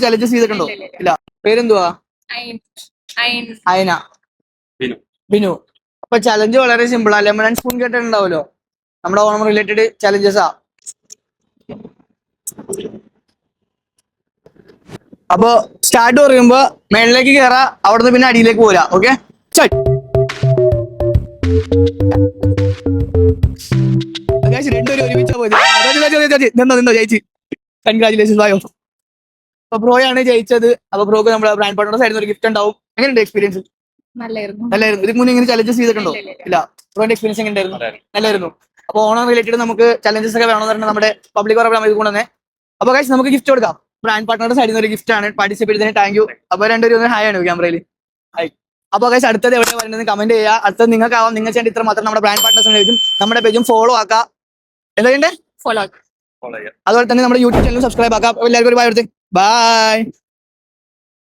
Challenges ചെയ്തിട്ടുണ്ടോ? ഇല്ല. പേരെന്തുവാ? അയന. ബിനു. അപ്പൊ ചലഞ്ച് വളരെ സിമ്പിൾ ആ. ലെമൺ ആൻഡ് സ്പൂൺ കേട്ടിട്ടുണ്ടാവല്ലോ, നമ്മുടെ ഓണം റിലേറ്റഡ് ചലഞ്ചസാ. അപ്പൊ സ്റ്റാർട്ട് പറയുമ്പോ മേളിലേക്ക് കയറാ, അവിടുന്ന് പിന്നെ അടിയിലേക്ക് പോരാ. ഓക്കെ, രണ്ടുപേരും ഒരുമിച്ചാ പോയത്. നിന്നോ ചേച്ചി, കൺഗ്രാചുലേഷൻസ് ആയോ. അപ്പൊ ബ്രോയാണ് ജയിച്ചത്. അപ്പൊ ബ്രോക്ക് നമ്മുടെ ബ്രാൻഡ് പാർട്ണർ സൈഡിൽ ഒരു ഗിഫ്റ്റ് ഉണ്ടാവും. എങ്ങനെയുണ്ട് എക്സ്പീരിയൻസ്? നല്ലായിരുന്നു. ഇതിന് മുന്നേ ഇങ്ങനെ ചലഞ്ചസ് ചെയ്തിട്ടുണ്ടോ? ഇല്ല. ബ്രോന്റെ എക്സ്പീരിയൻസ് എങ്ങനെയായിരുന്നു? നല്ലായിരുന്നു. അപ്പൊ ഓണം റിലേറ്റഡ് നമുക്ക് ചലഞ്ചസ് ഒക്കെ വേണമെന്ന് പറഞ്ഞാൽ നമ്മുടെ പബ്ലിക് ഇത് കൊണ്ടുവന്നേ. അപ്പൊ ഗൈസ് നമുക്ക് ഗിഫ്റ്റ് കൊടുക്കാം. ബ്രാൻഡ് പാർട്ണറുടെ സൈഡിൽ നിന്ന് ഒരു ഗിഫ്റ്റ് ആണ്. പാർട്ടിസിപ്പേറ്റ് ചെയ്തതിന് താങ്ക് യു. അപ്പൊ രണ്ടുപേരും ഹായ് ആണ് ക്യാമറയിൽ. ഹായ്. അപ്പൊ ഗൈസ് അടുത്തത് എവിടെ വരുന്നത് കമന്റ് ചെയ്യുക. അടുത്തത് നിങ്ങൾക്കാവാം. നിങ്ങൾ ചെയ്യേണ്ട ഇത്ര മാത്രം നമ്മുടെ ബ്രാൻഡ് പാർട്ണേഴ്സിനെ ലഭിക്കും. നമ്മുടെ പേജും ഫോളോ ആക്കാം. എന്താ ചെയ്യണ്ടേ? ഫോളോ ആക്കാം. അതുപോലെ തന്നെ നമ്മുടെ യൂട്യൂബ് ചാനൽ സബ്സ്ക്രൈബ് ആക്കാം. എല്ലാവർക്കും ഒരു ബൈ.